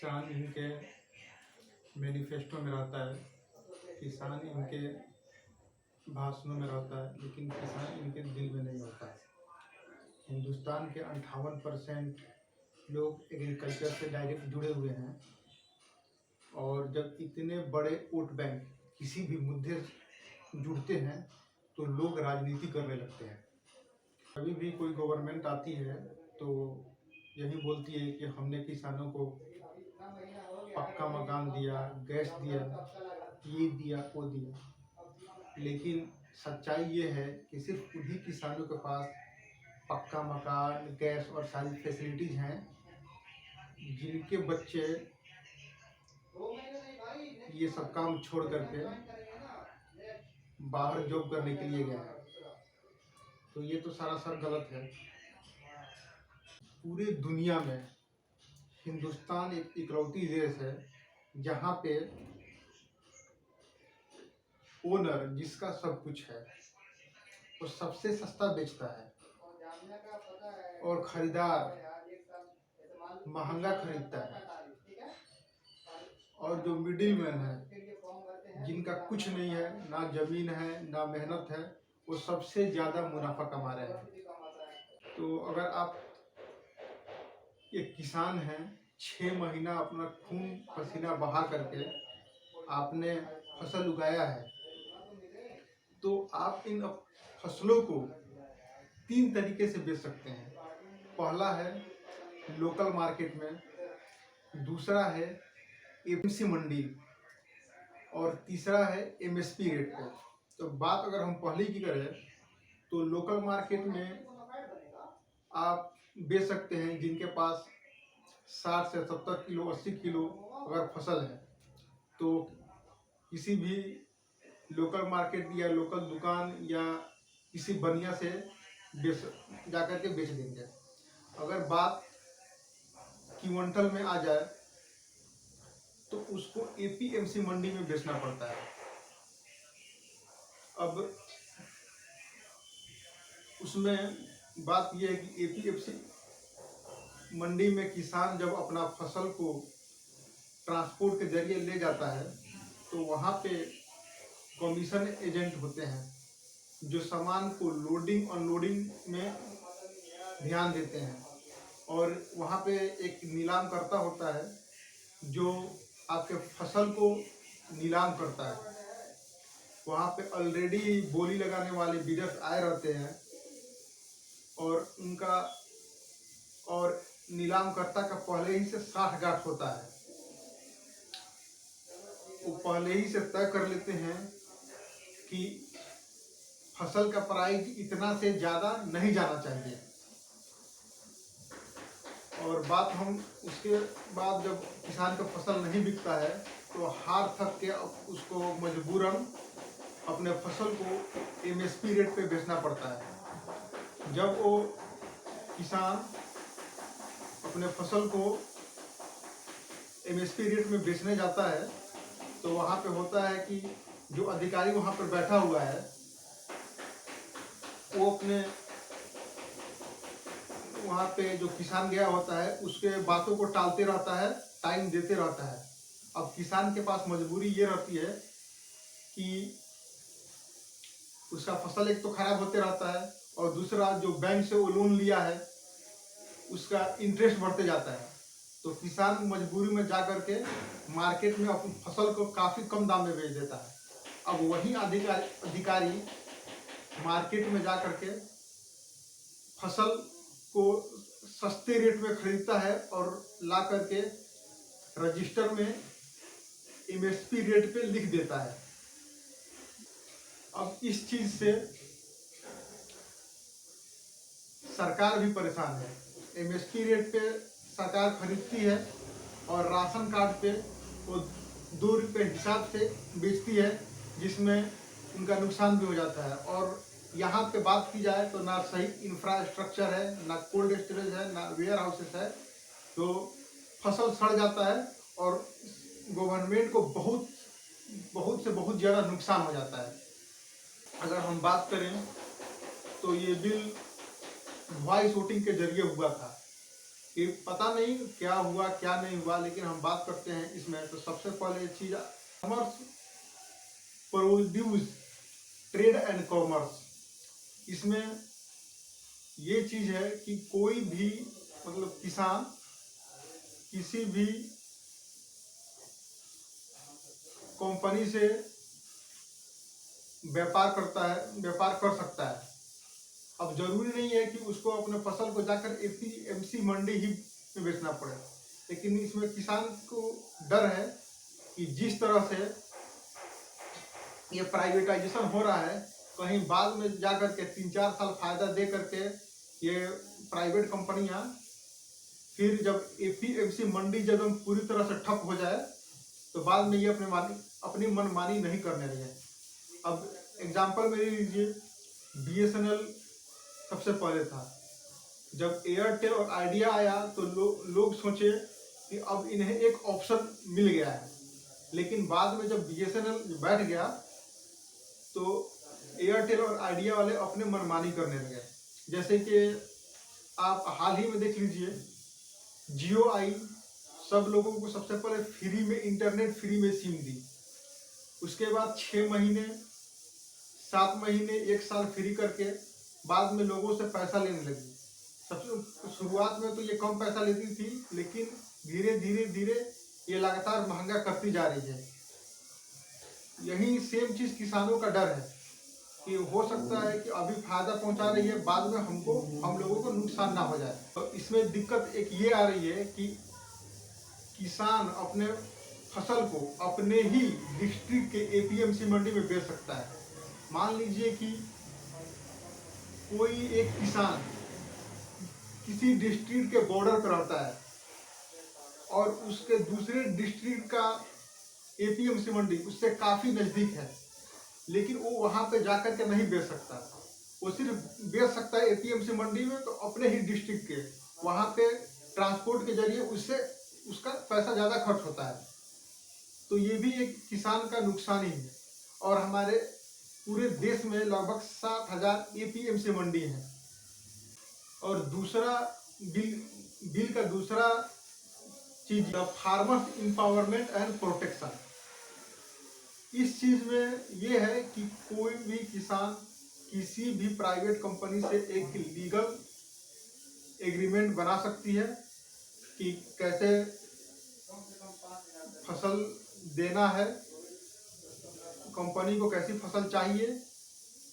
किसान इनके मैनिफेस्टो में रहता है, किसान इनके भाषणों में रहता है, लेकिन किसान इनके दिल में नहीं होता है। हिंदुस्तान के 58% लोग एग्रीकल्चर से डायरेक्ट जुड़े हुए हैं और जब इतने बड़े वोट बैंक किसी भी मुद्दे से जुड़ते हैं तो लोग राजनीति करने लगते हैं। कभी भी कोई गवर्नमेंट आती है तो यही बोलती है कि हमने किसानों को पक्का मकान दिया, गैस दिया, ये दिया, वो दिया, लेकिन सच्चाई ये है कि सिर्फ उन्हीं किसानों के पास पक्का मकान, गैस और सारी फैसिलिटीज हैं जिनके बच्चे ये सब काम छोड़ करके बाहर जॉब करने के लिए गए हैं। तो ये तो सरासर गलत है। पूरी दुनिया में हिंदुस्तान एक इकलौती देश है जहाँ पे ओनर जिसका सब कुछ है वो सबसे सस्ता बेचता है और खरीदार महंगा खरीदता है, और जो मिडिल मैन है जिनका कुछ नहीं है, ना जमीन है ना मेहनत है, वो सबसे ज्यादा मुनाफा कमा रहे हैं। तो अगर आप एक किसान हैं, 6 महीना अपना खून पसीना बहा करके आपने फसल उगाया है, तो आप इन फसलों को 3 तरीके से बेच सकते हैं। पहला है लोकल मार्केट में, दूसरा है एपीएमसी मंडी, और तीसरा है एमएसपी रेट पे। तो बात अगर हम पहले की करें तो लोकल मार्केट में आप बेच सकते हैं जिनके पास 60 से 70 किलो 80 किलो अगर फसल है तो किसी भी लोकल मार्केट या लोकल दुकान या किसी बनिया से जाकर के बेच देंगे। अगर बात क्विंटल में आ जाए तो उसको एपीएमसी मंडी में बेचना पड़ता है। अब उसमें बात यह है कि एपीएमसी मंडी में किसान जब अपना फसल को ट्रांसपोर्ट के जरिए ले जाता है तो वहाँ पे कमीशन एजेंट होते हैं जो सामान को लोडिंग अनलोडिंग में ध्यान देते हैं, और वहाँ पे एक नीलाम करता होता है जो आपके फसल को नीलाम करता है। वहाँ पे ऑलरेडी बोली लगाने वाले बिडर्स आए रहते हैं और नीलामकर्ता का पहले ही से साठगांठ होता है। वो पहले ही से तय कर लेते हैं कि फसल का प्राइस इतना से ज्यादा नहीं जाना चाहिए, और बात हम उसके बाद जब किसान का फसल नहीं बिकता है तो हार थक के उसको मजबूरन अपने फसल को एमएसपी रेट पे बेचना पड़ता है। जब वो किसान अपने फसल को एमएसपी रेट में बेचने जाता है तो वहाँ पे होता है कि जो अधिकारी वहाँ पर बैठा हुआ है वो अपने वहाँ पे जो किसान गया होता है उसके बातों को टालते रहता है, टाइम देते रहता है। अब किसान के पास मजबूरी ये रहती है कि उसका फसल एक तो खराब होते रहता है और दूसरा जो बैंक से वो लोन लिया है उसका इंटरेस्ट बढ़ते जाता है। तो किसान मजबूरी में जा करके मार्केट में अपनी फसल को काफ़ी कम दाम में बेच देता है। अब वही अधिकारी मार्केट में जा करके फसल को सस्ते रेट में खरीदता है और ला करके रजिस्टर में एमएसपी रेट पे लिख देता है। अब इस चीज से सरकार भी परेशान है। एमएसपी रेट पे सरकार खरीदती है और राशन कार्ड पे वो 2 रुपये हिसाब से बेचती है, जिसमें उनका नुकसान भी हो जाता है। और यहाँ पे बात की जाए तो ना सही इंफ्रास्ट्रक्चर है, ना कोल्ड स्टोरेज है, ना वेयर हाउसेस है, तो फसल सड़ जाता है और गवर्नमेंट को बहुत से बहुत ज़्यादा नुकसान हो जाता है। अगर हम बात करें तो ये बिल वॉइस वोटिंग के जरिए हुआ था। कि पता नहीं क्या हुआ क्या नहीं हुआ, लेकिन हम बात करते हैं इसमें। तो सबसे पहले चीज commerce produce trade and commerce, इसमें ये चीज है कि कोई भी मतलब किसान किसी भी कंपनी से व्यापार करता है, व्यापार कर सकता है। अब जरूरी नहीं है कि उसको अपने फसल को जाकर एपीएमसी मंडी ही में बेचना पड़े, लेकिन इसमें किसान को डर है कि जिस तरह से ये प्राइवेटाइजेशन हो रहा है, कहीं बाद में जाकर के 3-4 साल फायदा दे करके ये प्राइवेट कंपनियां फिर जब एपीएमसी मंडी जब पूरी तरह से ठप हो जाए तो बाद में ये अपनी मनमानी नहीं करने लगे। अब एग्जांपल में लीजिए, बीएसएनएल सबसे पहले था। जब एयरटेल और आइडिया आया तो लोग सोचे कि अब इन्हें एक ऑप्शन मिल गया है, लेकिन बाद में जब बीएसएनएल बैठ गया तो एयरटेल और आइडिया वाले अपने मनमानी करने लगे। जैसे कि आप हाल ही में देख लीजिए, जियो आई, सब लोगों को सबसे पहले फ्री में इंटरनेट, फ्री में सिम दी। उसके बाद 6 महीने 7 महीने 1 साल फ्री करके बाद में लोगों से पैसा लेने लगी। सबसे शुरुआत में तो ये कम पैसा लेती थी, लेकिन धीरे धीरे धीरे ये लगातार महंगा करती जा रही है। यही सेम चीज किसानों का डर है कि हो सकता है कि अभी फायदा पहुंचा रही है, बाद में हम लोगों को नुकसान ना हो जाए। तो इसमें दिक्कत एक ये आ रही है कि किसान अपने फसल को अपने ही डिस्ट्रिक्ट के एपीएमसी मंडी में बेच सकता है। मान लीजिए कि कोई एक किसान किसी डिस्ट्रिक्ट के बॉर्डर पर रहता है और उसके दूसरे डिस्ट्रिक्ट का एपीएमसी मंडी उससे काफी नजदीक है, लेकिन वो वहां पे जाकर के नहीं बेच सकता। वो सिर्फ बेच सकता है एपीएमसी मंडी में, तो अपने ही डिस्ट्रिक्ट के वहां पे ट्रांसपोर्ट के जरिए उससे उसका पैसा ज्यादा खर्च होता है। तो ये भी एक किसान का नुकसान ही है। और हमारे पूरे देश में लगभग 7,000 एपीएमसी मंडी है। और दूसरा बिल का दूसरा चीज, फार्मर्स इंपावरमेंट एंड प्रोटेक्शन। इस चीज में ये है कि कोई भी किसान किसी भी प्राइवेट कंपनी से एक लीगल एग्रीमेंट बना सकती है कि कैसे फसल देना है, कंपनी को कैसी फसल चाहिए,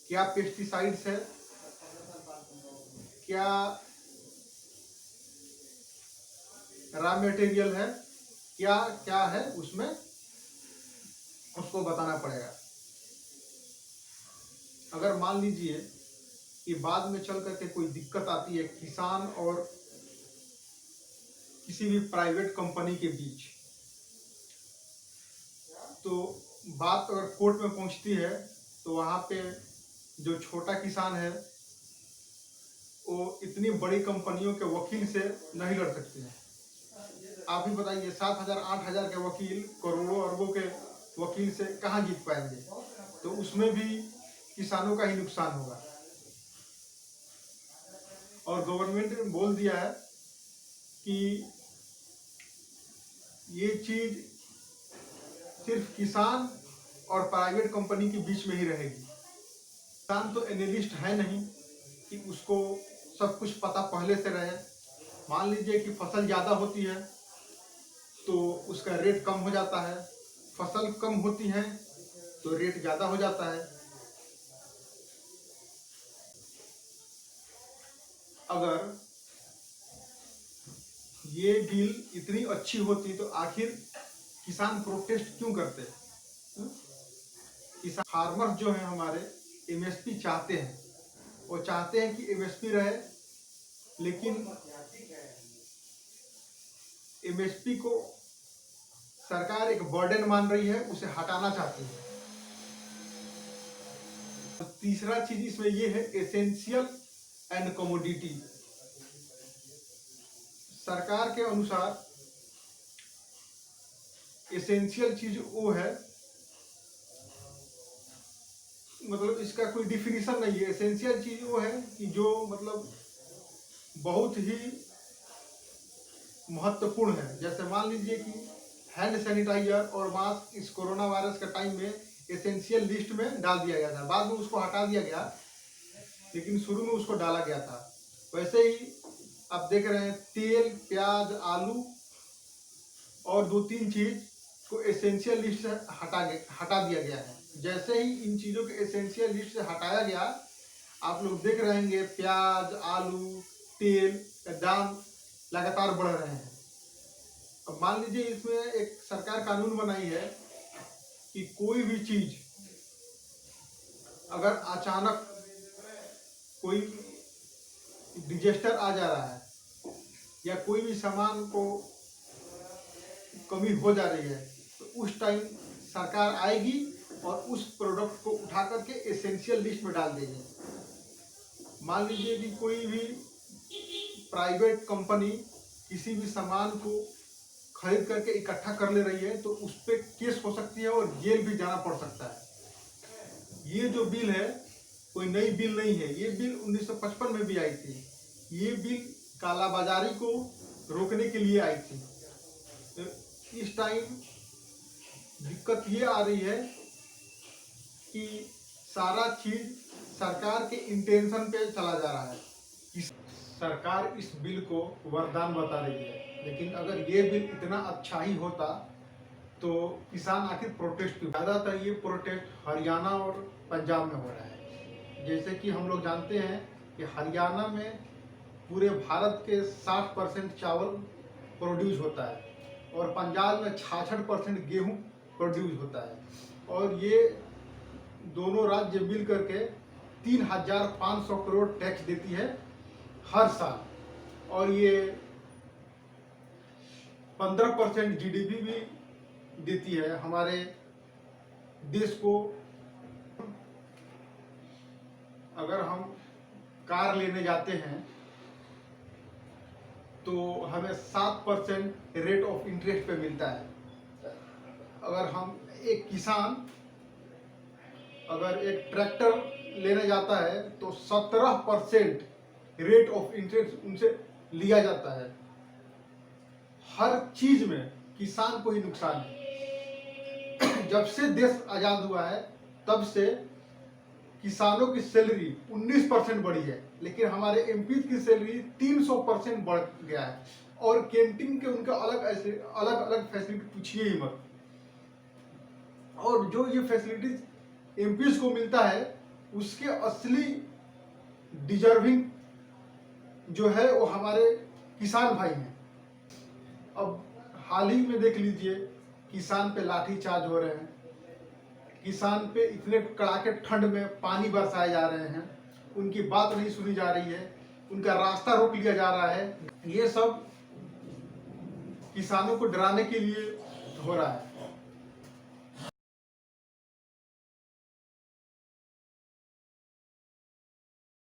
क्या पेस्टिसाइड्स है, क्या रॉ मटेरियल है, क्या क्या है, उसमें उसको बताना पड़ेगा। अगर मान लीजिए कि बाद में चल करके कोई दिक्कत आती है किसान और किसी भी प्राइवेट कंपनी के बीच, तो बात अगर कोर्ट में पहुंचती है तो वहां पे जो छोटा किसान है वो इतनी बड़ी कंपनियों के वकील से नहीं लड़ सकते हैं। आप ही बताइए, 7,000 8,000 के वकील करोड़ों अरबों के वकील से कहाँ जीत पाएंगे? तो उसमें भी किसानों का ही नुकसान होगा। और गवर्नमेंट ने बोल दिया है कि ये चीज सिर्फ किसान और प्राइवेट कंपनी के बीच में ही रहेगी। किसान तो एनालिस्ट है नहीं कि उसको सब कुछ पता पहले से रहे। मान लीजिए कि फसल ज्यादा होती है तो उसका रेट कम हो जाता है, फसल कम होती है तो रेट ज्यादा हो जाता है। अगर ये बिल इतनी अच्छी होती तो आखिर किसान प्रोटेस्ट क्यों करते? किसान फार्मर्स जो है हमारे एमएसपी चाहते हैं, वो चाहते हैं कि एमएसपी रहे, लेकिन एमएसपी को सरकार एक बर्डन मान रही है, उसे हटाना चाहती है। तीसरा चीज इसमें ये है, एसेंशियल एंड कमोडिटी। सरकार के अनुसार एसेंशियल चीज वो है, मतलब इसका कोई डिफिनीशन नहीं है। एसेंशियल चीज वो है कि जो मतलब बहुत ही महत्वपूर्ण है। जैसे मान लीजिए कि हैंड सैनिटाइजर और मास्क इस कोरोना वायरस के टाइम में एसेंशियल लिस्ट में डाल दिया गया था, बाद में उसको हटा दिया गया, लेकिन शुरू में उसको डाला गया था। वैसे ही आप देख रहे हैं तेल, प्याज, आलू और 2-3 चीज को एसेंशियल लिस्ट से हटा दिया गया है। जैसे ही इन चीजों के एसेंशियल लिस्ट से हटाया गया, आप लोग देख रहे होंगे प्याज, आलू, तेल का दाम लगातार बढ़ रहे हैं। अब मान लीजिए इसमें एक सरकार कानून बनाई है कि कोई भी चीज अगर अचानक कोई डिजास्टर आ जा रहा है या कोई भी सामान को कमी हो जा रही है, तो उस टाइम सरकार आएगी और उस प्रोडक्ट को उठा करके एसेंशियल लिस्ट में डाल देगी। मान लीजिए कि कोई भी प्राइवेट कंपनी किसी भी सामान को खरीद करके इकट्ठा कर ले रही है, तो उस पर केस हो सकती है और जेल भी जाना पड़ सकता है। ये जो बिल है कोई नई बिल नहीं है, ये बिल 1955 में भी आई थी। ये बिल कालाबाजारी को रोकने के लिए आई थी। तो इस टाइम दिक्कत ये आ रही है कि सारा चीज सरकार के इंटेंशन पे चला जा रहा है। सरकार इस बिल को वरदान बता रही है, लेकिन अगर ये बिल इतना अच्छा ही होता तो किसान आखिर प्रोटेस्ट क्यों? ज़्यादातर ये प्रोटेस्ट हरियाणा और पंजाब में हो रहा है। जैसे कि हम लोग जानते हैं कि हरियाणा में पूरे भारत के 60% चावल प्रोड्यूस होता है और पंजाब में 66% गेहूं प्रोड्यूस होता है। और ये दोनों राज्य मिल करके 3,500 करोड़ टैक्स देती है हर साल, और ये 15% जीडीपी भी देती है हमारे देश को। अगर हम कार लेने जाते हैं तो हमें 7% रेट ऑफ इंटरेस्ट पे मिलता है। अगर हम एक किसान अगर एक ट्रैक्टर लेने जाता है तो 17% रेट ऑफ इंटरेस्ट उनसे लिया जाता है। हर चीज में किसान को ही नुकसान है। जब से देश आजाद हुआ है तब से किसानों की सैलरी 19% बढ़ी है, लेकिन हमारे एमपी की सैलरी 300% बढ़ गया है। और कैंटीन के उनका अलग फैसिलिटी पूछिए ही मत। और जो ये फैसिलिटीज एमपीज को मिलता है उसके असली डिजर्विंग जो है वो हमारे किसान भाई हैं। अब हाल ही में देख लीजिए किसान पे लाठीचार्ज हो रहे हैं, किसान पे इतने कड़ाके ठंड में पानी बरसाए जा रहे हैं, उनकी बात नहीं सुनी जा रही है, उनका रास्ता रोक लिया जा रहा है। ये सब किसानों को डराने के लिए हो रहा है।